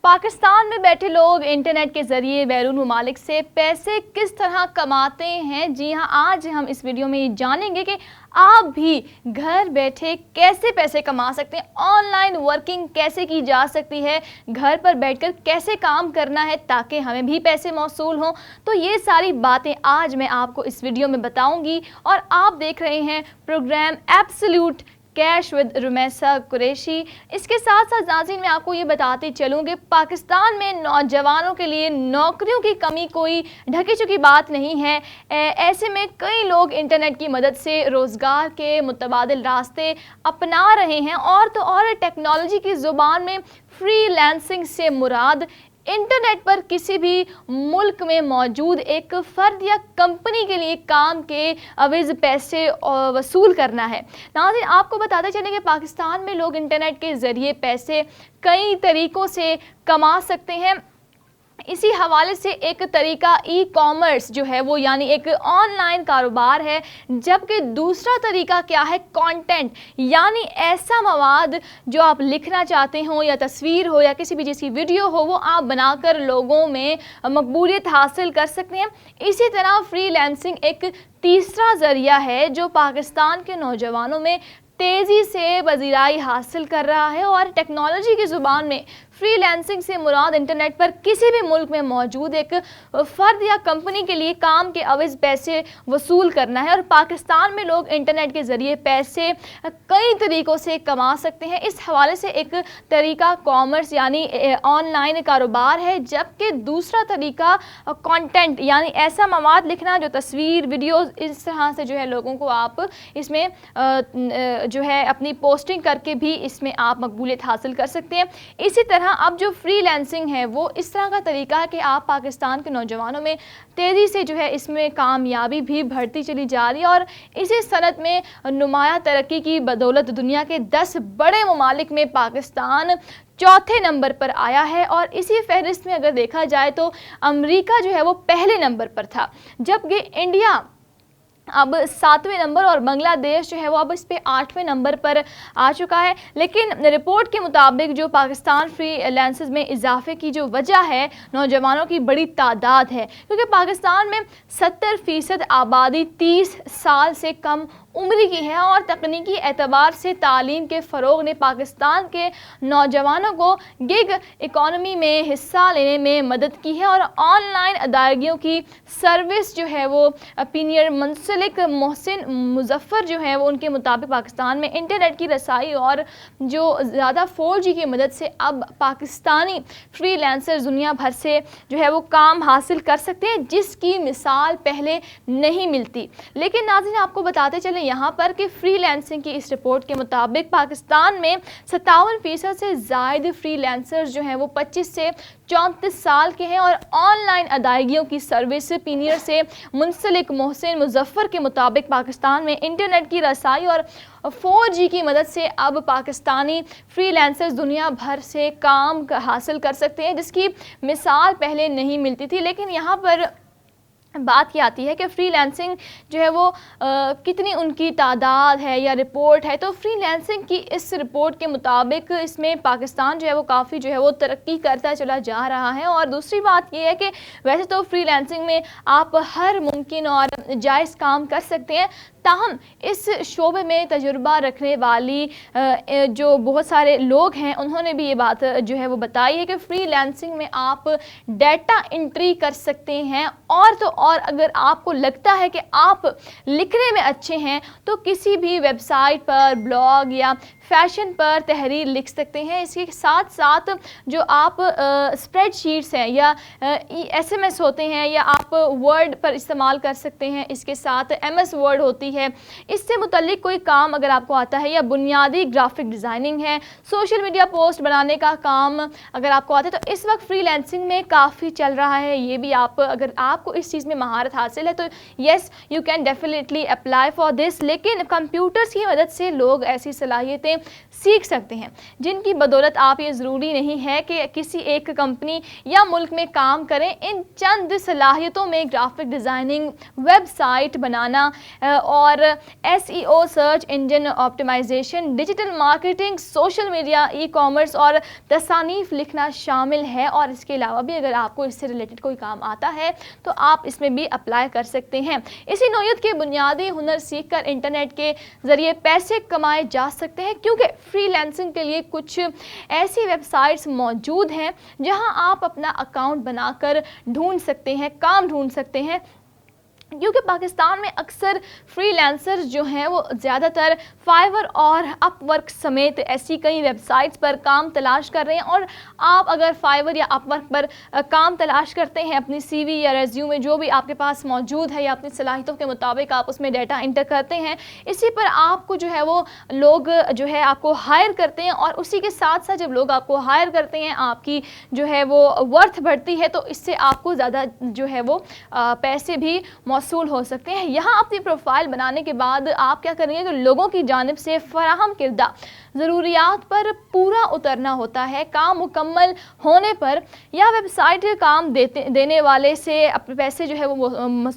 पाकिस्तान में बैठे लोग इंटरनेट के ज़रिए बैरून ममालिक से पैसे किस तरह कमाते हैं। जी हाँ, आज हम इस वीडियो में ये जानेंगे कि आप भी घर बैठे कैसे पैसे कमा सकते हैं, ऑनलाइन वर्किंग कैसे की जा सकती है, घर पर बैठकर कैसे काम करना है ताकि हमें भी पैसे मौसूल हों। तो ये सारी बातें आज मैं आपको इस वीडियो में बताऊंगी और आप देख रहे हैं programme absolute cash with Rumaisa Qureshi. इसके साथ साथ नाज़रीन मैं आपको ये बताते चलूँ कि पाकिस्तान में नौजवानों के लिए नौकरियों की कमी कोई ढकी चुकी बात नहीं है। ऐसे में कई लोग इंटरनेट की मदद से रोज़गार के मुतबादिल रास्ते अपना रहे हैं। और तो और टेक्नोलॉजी की ज़ुबान में फ्रीलांसिंग से मुराद इंटरनेट पर किसी भी मुल्क में मौजूद एक फ़र्द या कंपनी के लिए काम के अवज़ पैसे वसूल करना है। नाज़रीन आपको बताते चलें कि पाकिस्तान में लोग इंटरनेट के ज़रिए पैसे कई तरीक़ों से कमा सकते हैं। इसी हवाले से एक तरीका ई कॉमर्स जो है वो यानी एक ऑनलाइन कारोबार है, जबकि दूसरा तरीका क्या है, कंटेंट यानी ऐसा मवाद जो आप लिखना चाहते हो या तस्वीर हो या किसी भी चीज़ की वीडियो हो वो आप बनाकर लोगों में मकबूलियत हासिल कर सकते हैं। इसी तरह फ्रीलांसिंग एक तीसरा ज़रिया है जो पाकिस्तान के नौजवानों में तेज़ी से पजीराई हासिल कर रहा है। और टेक्नोलॉजी की ज़ुबान में फ्रीलांसिंग से मुराद इंटरनेट पर किसी भी मुल्क में मौजूद एक फ़र्द या कंपनी के लिए काम के अवज़ पैसे वसूल करना है। और पाकिस्तान में लोग इंटरनेट के ज़रिए पैसे कई तरीक़ों से कमा सकते हैं। इस हवाले से एक तरीका कॉमर्स यानी ऑनलाइन कारोबार है, जबकि दूसरा तरीका कंटेंट यानी ऐसा मवाद लिखना जो तस्वीर वीडियोज़ इस तरह से जो है लोगों को आप इसमें जो है अपनी पोस्टिंग करके भी इसमें आप मकबूलियत हासिल कर सकते हैं। इसी तरह अब जो फ्रीलांसिंग है वो इस तरह का तरीका है कि आप पाकिस्तान के नौजवानों में तेज़ी से जो है इसमें कामयाबी भी बढ़ती चली जा रही है। और इसी सनत में नुमाया तरक्की की बदौलत दुनिया के 10 बड़े ममालिक में पाकिस्तान चौथे नंबर पर आया है। और इसी फहरिस्त में अगर देखा जाए तो अमेरिका जो है वो पहले नंबर पर था, जबकि इंडिया अब 7वें नंबर और बांग्लादेश जो है वो अब इस पे 8वें नंबर पर आ चुका है। लेकिन रिपोर्ट के मुताबिक जो पाकिस्तान फ्रीलांसर्स में इजाफे की जो वजह है नौजवानों की बड़ी तादाद है, क्योंकि पाकिस्तान में 70% आबादी 30 साल से कम उम्र की है। और तकनीकी एतबार से तालीम के फ़रोग़ ने पाकिस्तान के नौजवानों को गिग इकॉनमी में हिस्सा लेने में मदद की है। और ऑनलाइन अदायगियों की सर्विस जो है वो पीनियर मुंसलिक मोहसिन मुजफ्फर जो है वो उनके मुताबिक पाकिस्तान में इंटरनेट की रसाई और जो ज़्यादा 4G की मदद से अब पाकिस्तानी फ्रीलांसर दुनिया भर से जो है वो काम हासिल कर सकते हैं, जिसकी मिसाल पहले नहीं मिलती। लेकिन नाज़रीन आपको बताते चले यहाँ पर कि फ्रीलांसिंग की इस रिपोर्ट के मुताबिक पाकिस्तान में 57% से ज़ायद फ्रीलांसर्स जो हैं वो 25 से 34 साल के हैं। और ऑनलाइन अदायगियों की सर्विस पीनियर से मुंसलिक मोहसिन मुजफ्फर के मुताबिक पाकिस्तान में इंटरनेट की रसाई और 4G की मदद से अब पाकिस्तानी फ्रीलांसर्स दुनिया भर से काम हासिल कर सकते हैं, जिसकी मिसाल पहले नहीं मिलती थी। लेकिन यहाँ पर बात ये आती है कि फ्रीलांसिंग जो है वो कितनी उनकी तादाद है या रिपोर्ट है। तो फ्रीलांसिंग की इस रिपोर्ट के मुताबिक इसमें पाकिस्तान जो है वो काफ़ी जो है वो तरक्की करता चला जा रहा है। और दूसरी बात ये है कि वैसे तो फ्रीलांसिंग में आप हर मुमकिन और जायज़ काम कर सकते हैं, ताहम इस शोबे में तजुर्बा रखने वाली जो बहुत सारे लोग हैं उन्होंने भी ये बात जो है वो बताई है कि फ्रीलांसिंग में आप डाटा एंट्री कर सकते हैं। और तो और अगर आपको लगता है कि आप लिखने में अच्छे हैं तो किसी भी वेबसाइट पर ब्लॉग या फैशन पर तहरीर लिख सकते हैं। इसके साथ साथ जो आप स्प्रेडशीट्स हैं या SMS होते हैं या आप वर्ड पर इस्तेमाल कर सकते हैं। इसके साथ MS वर्ड होती है, इससे मुतल्लिक कोई काम अगर आपको आता है या बुनियादी ग्राफिक डिज़ाइनिंग है, सोशल मीडिया पोस्ट बनाने का काम अगर आपको आता है तो इस वक्त फ्रीलांसिंग में काफ़ी चल रहा है। ये भी आप अगर आपको इस चीज़ में महारत हासिल है तो yes you can definitely apply for this. लेकिन कंप्यूटर्स की मदद से लोग ऐसी सलाहियतें सीख सकते हैं जिनकी बदौलत आप ये ज़रूरी नहीं है कि किसी एक कंपनी या मुल्क में काम करें। इन चंद सलाहियतों में ग्राफिक डिज़ाइनिंग, वेबसाइट बनाना اور SEO search engine optimisation, digital marketing, social media, e commerce اور تصانیف لکھنا شامل ہے۔ اور اس کے علاوہ بھی اگر آپ کو اس سے ریلیٹڈ کوئی کام آتا ہے تو آپ اس میں بھی اپلائی کر سکتے ہیں۔ اسی نوعیت کے بنیادی ہنر سیکھ کر انٹرنیٹ کے ذریعے پیسے کمائے جا سکتے ہیں، کیونکہ فری لانسنگ کے لیے کچھ ایسی ویب سائٹس موجود ہیں جہاں آپ اپنا اکاؤنٹ بنا کر ڈھونڈ سکتے ہیں، کام ڈھونڈ سکتے ہیں، کیونکہ پاکستان میں اکثر فری لانسرز جو ہیں وہ زیادہ تر فائور اور اپ ورک سمیت ایسی کئی ویب سائٹس پر کام تلاش کر رہے ہیں۔ اور آپ اگر فائور یا اپ ورک پر کام تلاش کرتے ہیں، اپنی سی وی یا ریزیومے جو بھی آپ کے پاس موجود ہے یا اپنی صلاحیتوں کے مطابق آپ اس میں ڈیٹا انٹر کرتے ہیں، اسی پر آپ کو جو ہے وہ لوگ جو ہے آپ کو ہائر کرتے ہیں، اور اسی کے ساتھ ساتھ جب لوگ آپ کو ہائر کرتے ہیں آپ کی جو ہے وہ ورتھ بڑھتی ہے، تو اس سے آپ کو زیادہ جو ہے وہ پیسے بھی موصول ہو سکتے ہیں۔ یہاں اپنی پروفائل بنانے کے بعد آپ کیا کریں گے کہ لوگوں کی جانب سے فراہم کردہ ضروریات پر پورا اترنا ہوتا ہے۔ کام مکمل ہونے پر یا ویب سائٹ کام دینے والے سے پیسے جو ہے وہ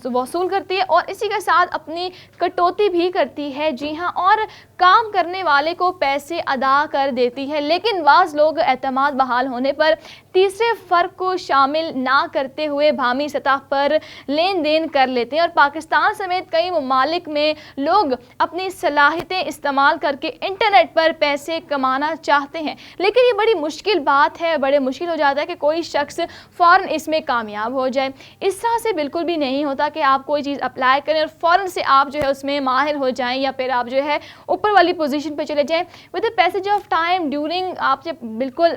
وصول کرتی ہے اور اسی کے ساتھ اپنی کٹوتی بھی کرتی ہے، جی ہاں، اور کام کرنے والے کو پیسے ادا کر دیتی ہے۔ لیکن بعض لوگ اعتماد بحال ہونے پر تیسرے فرق کو شامل نہ کرتے ہوئے باہمی سطح پر لین دین کر لیتے ہیں، اور پاکستان سمیت کئی ممالک میں لوگ اپنی صلاحیتیں استعمال کر کے انٹرنیٹ پر پیسے کمانا چاہتے ہیں، لیکن یہ بڑی مشکل بات ہے، بڑے مشکل ہو جاتا ہے کہ کوئی شخص فوراً اس میں کامیاب ہو جائے۔ اس طرح سے بالکل بھی نہیں ہوتا کہ آپ کوئی چیز اپلائی کریں اور فوراً سے آپ جو ہے اس میں ماہر ہو جائیں یا پھر آپ جو ہے اوپر والی پوزیشن پہ چلے جائیں۔ With the passage of time, during آپ جب بالکل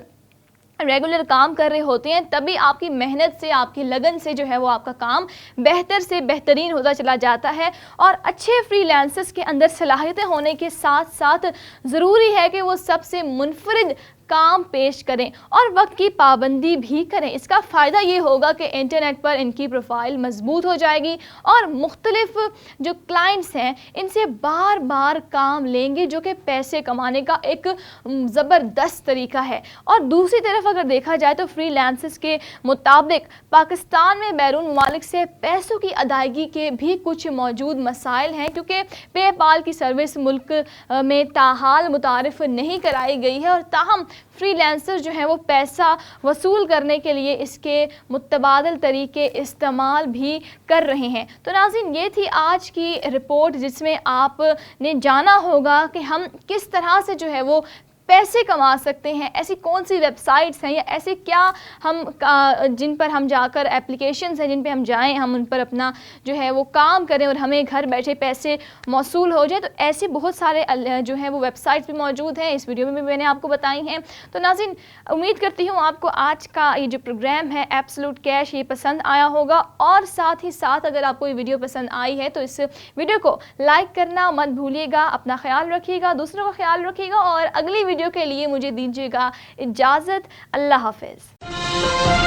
ریگولر کام کر رہے ہوتے ہیں تبھی آپ کی محنت سے، آپ کی لگن سے جو ہے وہ آپ کا کام بہتر سے بہترین ہوتا چلا جاتا ہے۔ اور اچھے فری لانسرز کے اندر صلاحیتیں ہونے کے ساتھ ساتھ ضروری ہے کہ وہ سب سے منفرد کام پیش کریں اور وقت کی پابندی بھی کریں۔ اس کا فائدہ یہ ہوگا کہ انٹرنیٹ پر ان کی پروفائل مضبوط ہو جائے گی اور مختلف جو کلائنٹس ہیں ان سے بار بار کام لیں گے، جو کہ پیسے کمانے کا ایک زبردست طریقہ ہے۔ اور دوسری طرف اگر دیکھا جائے تو فری لانسرز کے مطابق پاکستان میں بیرون ممالک سے پیسوں کی ادائیگی کے بھی کچھ موجود مسائل ہیں، کیونکہ پے پال کی سروس ملک میں تاحال متعارف نہیں کرائی گئی ہے، اور تاہم فری لانسر جو ہیں وہ پیسہ وصول کرنے کے لیے اس کے متبادل طریقے استعمال بھی کر رہے ہیں۔ تو ناظرین، یہ تھی آج کی رپورٹ جس میں آپ نے جانا ہوگا کہ ہم کس طرح سے جو ہے وہ پیسے کما سکتے ہیں، ایسی کون سی ویب سائٹس ہیں یا ایسے کیا ہم جن پر ہم جا کر ایپلیکیشنز ہیں جن پہ ہم جائیں، ہم ان پر اپنا جو ہے وہ کام کریں اور ہمیں گھر بیٹھے پیسے موصول ہو جائے۔ تو ایسے بہت سارے جو ہیں وہ ویب سائٹس بھی موجود ہیں، اس ویڈیو میں بھی میں نے آپ کو بتائی ہیں۔ تو ناظرین، امید کرتی ہوں آپ کو آج کا یہ جو پروگرام ہے ایبسولوٹ کیش یہ پسند آیا ہوگا، اور ساتھ ہی ساتھ اگر آپ کو یہ ویڈیو پسند آئی ہے تو اس ویڈیو کو لائک کرنا مت بھولیے گا۔ اپنا خیال رکھیے گا، دوسروں کا خیال رکھیے گا، اور اگلی ویڈیو کے لیے مجھے دیجیے گا اجازت۔ اللہ حافظ۔